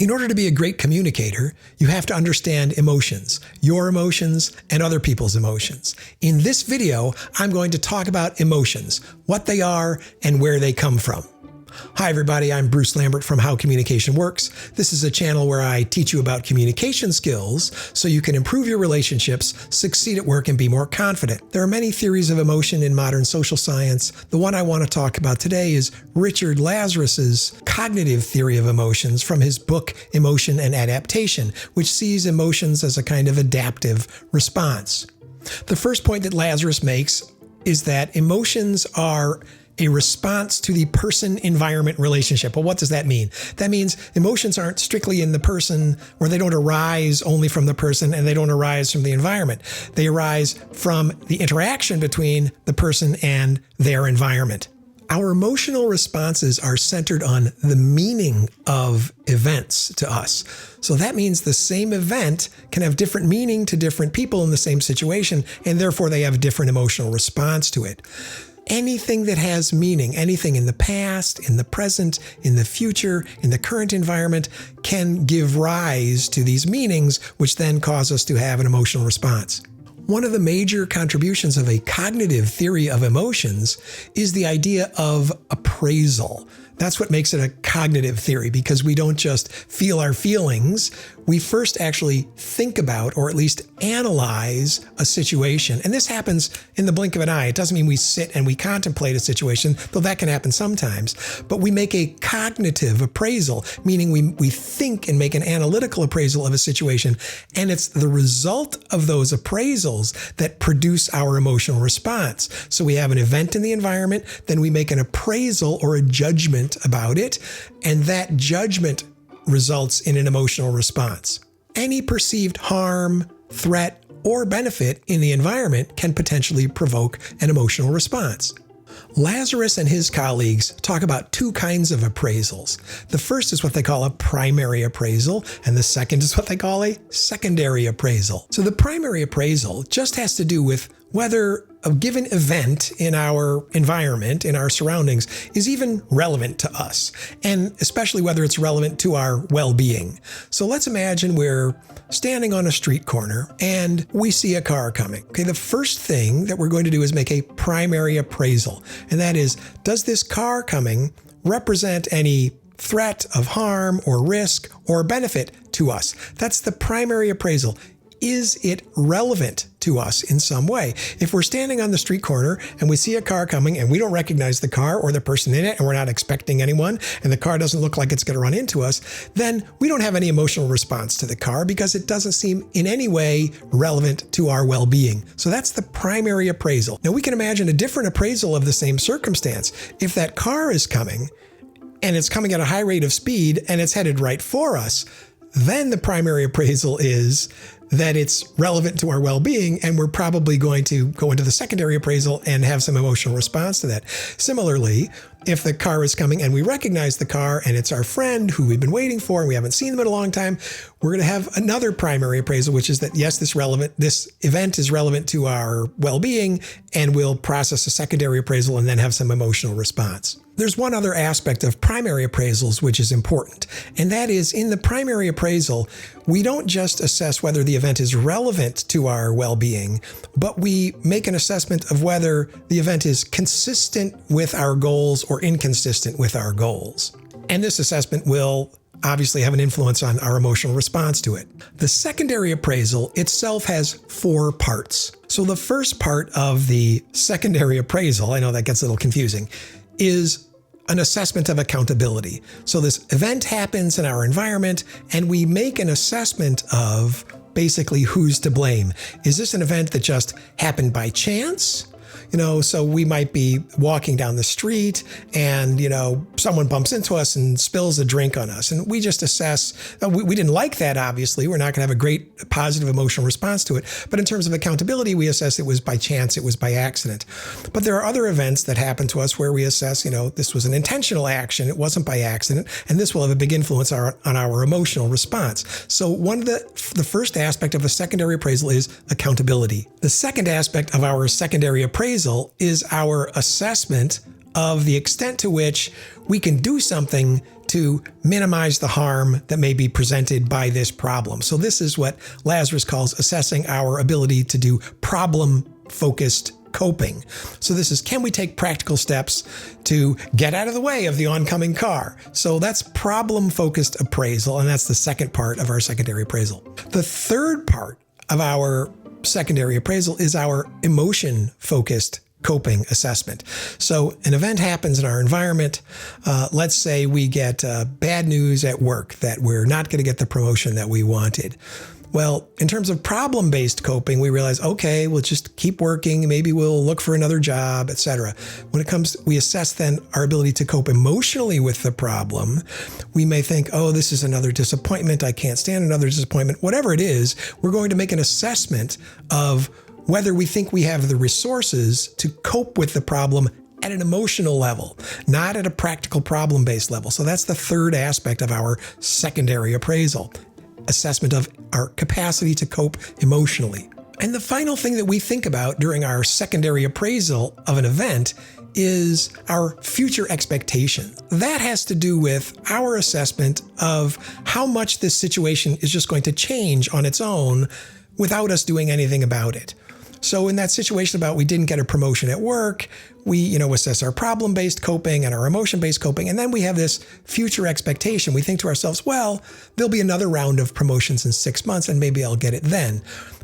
In order to be a great communicator, you have to understand emotions, your emotions and other people's emotions. In this video, I'm going to talk about emotions, what they are and where they come from. Hi everybody, I'm Bruce Lambert from How Communication Works. This is a channel where I teach you about communication skills so you can improve your relationships, succeed at work, and be more confident. There are many theories of emotion in modern social science. The one I want to talk about today is Richard Lazarus's cognitive theory of emotions from his book Emotion and Adaptation, which sees emotions as a kind of adaptive response. The first point that Lazarus makes is that emotions are a response to the person-environment relationship. Well, what does that mean? That means emotions aren't strictly in the person, or they don't arise only from the person, and they don't arise from the environment. They arise from the interaction between the person and their environment. Our emotional responses are centered on the meaning of events to us. So that means the same event can have different meaning to different people in the same situation, and therefore they have a different emotional response to it. Anything that has meaning, anything in the past, in the present, in the future, in the current environment, can give rise to these meanings, which then cause us to have an emotional response. One of the major contributions of a cognitive theory of emotions is the idea of appraisal. That's what makes it a cognitive theory, because we don't just feel our feelings. We first actually think about, or at least analyze, a situation. And this happens in the blink of an eye. It doesn't mean we sit and we contemplate a situation, though that can happen sometimes. But we make a cognitive appraisal, meaning we think and make an analytical appraisal of a situation. And it's the result of those appraisals that produce our emotional response. So we have an event in the environment, then we make an appraisal or a judgment about it, and that judgment results in an emotional response. Any perceived harm, threat, or benefit in the environment can potentially provoke an emotional response. Lazarus and his colleagues talk about two kinds of appraisals. The first is what they call a primary appraisal, and the second is what they call a secondary appraisal. So the primary appraisal just has to do with whether a given event in our environment, in our surroundings, is even relevant to us, and especially whether it's relevant to our well-being. So let's imagine we're standing on a street corner and we see a car coming. Okay, the first thing that we're going to do is make a primary appraisal, and that is, does this car coming represent any threat of harm or risk or benefit to us? That's the primary appraisal. Is it relevant to us in some way? If we're standing on the street corner and we see a car coming and we don't recognize the car or the person in it, and we're not expecting anyone, and the car doesn't look like it's going to run into us, then we don't have any emotional response to the car because it doesn't seem in any way relevant to our well-being. So that's the primary appraisal. Now we can imagine a different appraisal of the same circumstance. If that car is coming and it's coming at a high rate of speed and it's headed right for us, then the primary appraisal is that it's relevant to our well-being, and we're probably going to go into the secondary appraisal and have some emotional response to that. Similarly, if the car is coming and we recognize the car and it's our friend who we've been waiting for and we haven't seen them in a long time, we're going to have another primary appraisal, which is that, yes, this event is relevant to our well-being, and we'll process a secondary appraisal and then have some emotional response. There's one other aspect of primary appraisals which is important, and that is, in the primary appraisal, we don't just assess whether the event is relevant to our well-being, but we make an assessment of whether the event is consistent with our goals or inconsistent with our goals. And this assessment will obviously have an influence on our emotional response to it. The secondary appraisal itself has 4 parts. So the first part of the secondary appraisal, I know that gets a little confusing, is an assessment of accountability. So this event happens in our environment, and we make an assessment of basically who's to blame. Is this an event that just happened by chance? So we might be walking down the street and, someone bumps into us and spills a drink on us. And we just assess, we didn't like that, obviously. We're not going to have a great positive emotional response to it. But in terms of accountability, we assess it was by chance, it was by accident. But there are other events that happen to us where we assess, this was an intentional action, it wasn't by accident, and this will have a big influence on our emotional response. So one of the first aspect of a secondary appraisal is accountability. The second aspect of our secondary appraisal is our assessment of the extent to which we can do something to minimize the harm that may be presented by this problem. So this is what Lazarus calls assessing our ability to do problem-focused coping. So this is, can we take practical steps to get out of the way of the oncoming car? So that's problem-focused appraisal, and that's the second part of our secondary appraisal. The third part of our secondary appraisal is our emotion-focused coping assessment. So an event happens in our environment. Let's say we get bad news at work that we're not going to get the promotion that we wanted. Well, in terms of problem-based coping, we realize, okay, we'll just keep working. Maybe we'll look for another job, etc. When it comes, we assess then our ability to cope emotionally with the problem. We may think, oh, this is another disappointment. I can't stand another disappointment. Whatever it is, we're going to make an assessment of whether we think we have the resources to cope with the problem at an emotional level, not at a practical problem-based level. So that's the third aspect of our secondary appraisal. Assessment of our capacity to cope emotionally. And the final thing that we think about during our secondary appraisal of an event is our future expectation. That has to do with our assessment of how much this situation is just going to change on its own without us doing anything about it. So in that situation about we didn't get a promotion at work, we, assess our problem-based coping and our emotion-based coping. And then we have this future expectation. We think to ourselves, well, there'll be another round of promotions in 6 months and maybe I'll get it then.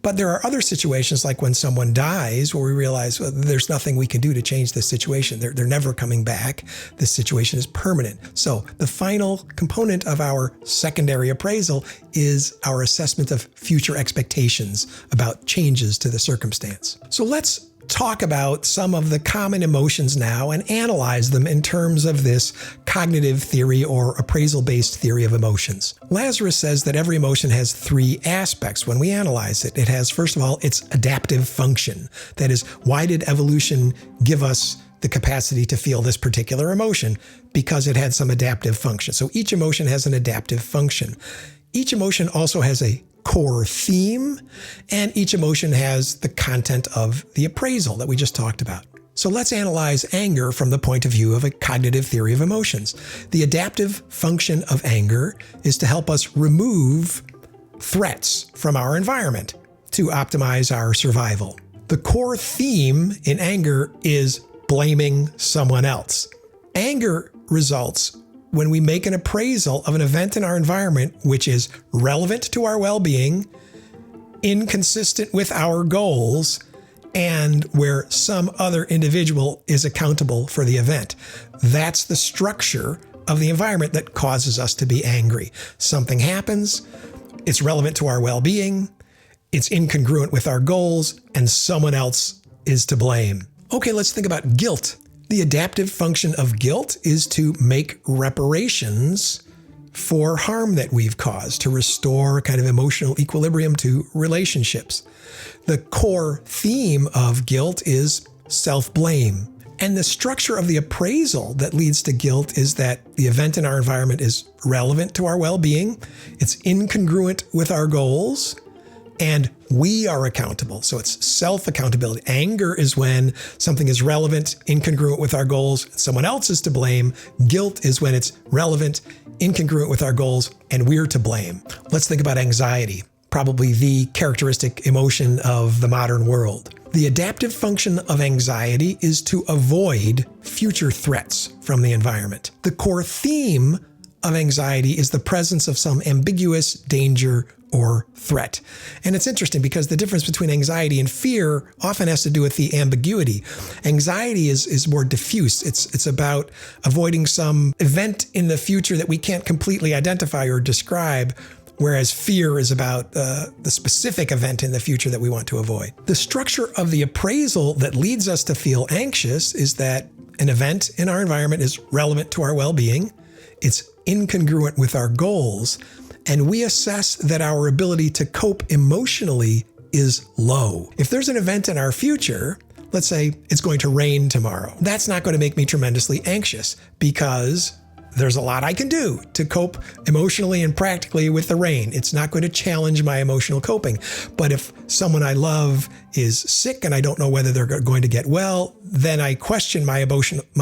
But there are other situations like when someone dies where we realize, well, there's nothing we can do to change this situation. They're never coming back. This situation is permanent. So the final component of our secondary appraisal is our assessment of future expectations about changes to the circumstance. So let's talk about some of the common emotions now and analyze them in terms of this cognitive theory or appraisal-based theory of emotions. Lazarus says that every emotion has three aspects when we analyze it. It has, first of all, its adaptive function. That is, why did evolution give us the capacity to feel this particular emotion? Because it had some adaptive function. So each emotion has an adaptive function. Each emotion also has a core theme, and each emotion has the content of the appraisal that we just talked about. So let's analyze anger from the point of view of a cognitive theory of emotions. The adaptive function of anger is to help us remove threats from our environment to optimize our survival. The core theme in anger is blaming someone else. Anger results when we make an appraisal of an event in our environment which is relevant to our well-being, inconsistent with our goals, and where some other individual is accountable for the event. That's the structure of the environment that causes us to be angry. Something happens, it's relevant to our well-being, it's incongruent with our goals, and someone else is to blame. Okay, let's think about guilt. The adaptive function of guilt is to make reparations for harm that we've caused, to restore kind of emotional equilibrium to relationships. The core theme of guilt is self-blame. And the structure of the appraisal that leads to guilt is that the event in our environment is relevant to our well-being, it's incongruent with our goals, and we are accountable. So it's self-accountability. Anger is when something is relevant, incongruent with our goals, someone else is to blame. Guilt is when it's relevant, incongruent with our goals, and we're to blame. Let's think about anxiety, probably the characteristic emotion of the modern world. The adaptive function of anxiety is to avoid future threats from the environment. The core theme of anxiety is the presence of some ambiguous danger or threat. And it's interesting because the difference between anxiety and fear often has to do with the ambiguity. Anxiety is more diffuse. It's about avoiding some event in the future that we can't completely identify or describe, whereas fear is about the specific event in the future that we want to avoid. The structure of the appraisal that leads us to feel anxious is that an event in our environment is relevant to our well-being, it's incongruent with our goals, and we assess that our ability to cope emotionally is low. If there's an event in our future, let's say it's going to rain tomorrow, that's not going to make me tremendously anxious because there's a lot I can do to cope emotionally and practically with the rain. It's not going to challenge my emotional coping. But if someone I love is sick and I don't know whether they're going to get well, then I question my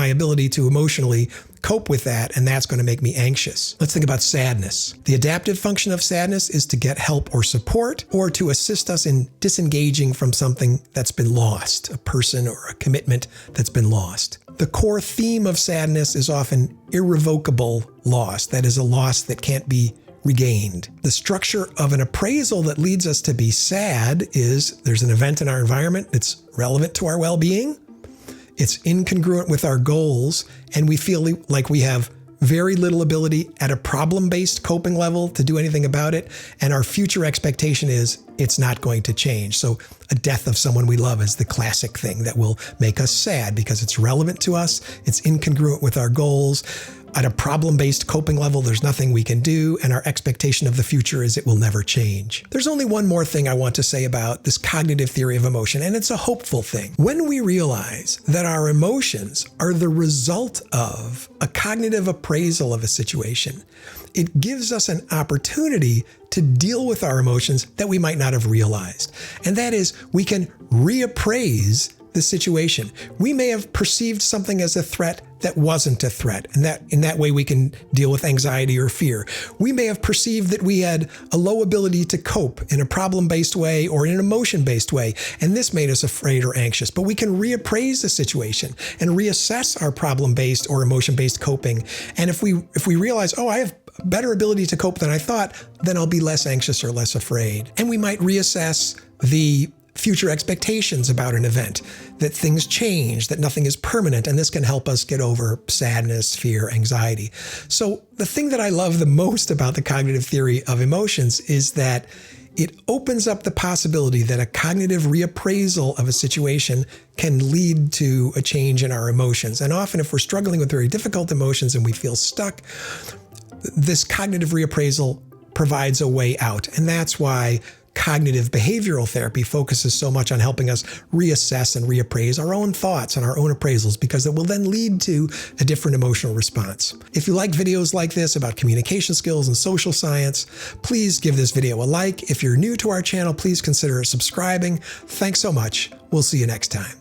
ability to emotionally cope with that, and that's going to make me anxious. Let's think about sadness. The adaptive function of sadness is to get help or support, or to assist us in disengaging from something that's been lost, a person or a commitment that's been lost. The core theme of sadness is often irrevocable loss. That is, a loss that can't be regained. The structure of an appraisal that leads us to be sad is there's an event in our environment that's relevant to our well-being, it's incongruent with our goals, and we feel like we have very little ability at a problem-based coping level to do anything about it, and our future expectation is it's not going to change. So a death of someone we love is the classic thing that will make us sad because it's relevant to us, it's incongruent with our goals. At a problem-based coping level, there's nothing we can do, and our expectation of the future is it will never change. There's only one more thing I want to say about this cognitive theory of emotion, and it's a hopeful thing. When we realize that our emotions are the result of a cognitive appraisal of a situation, it gives us an opportunity to deal with our emotions that we might not have realized. And that is, we can reappraise the situation. We may have perceived something as a threat that wasn't a threat, and that in that way we can deal with anxiety or fear. We may have perceived that we had a low ability to cope in a problem-based way or in an emotion-based way, and this made us afraid or anxious. But we can reappraise the situation and reassess our problem-based or emotion-based coping. And if we realize, oh, I have a better ability to cope than I thought, then I'll be less anxious or less afraid. And we might reassess the future expectations about an event, that things change, that nothing is permanent, and this can help us get over sadness, fear, anxiety. So the thing that I love the most about the cognitive theory of emotions is that it opens up the possibility that a cognitive reappraisal of a situation can lead to a change in our emotions. And often if we're struggling with very difficult emotions and we feel stuck, this cognitive reappraisal provides a way out. And that's why cognitive behavioral therapy focuses so much on helping us reassess and reappraise our own thoughts and our own appraisals, because it will then lead to a different emotional response. If you like videos like this about communication skills and social science, please give this video a like. If you're new to our channel, please consider subscribing. Thanks so much. We'll see you next time.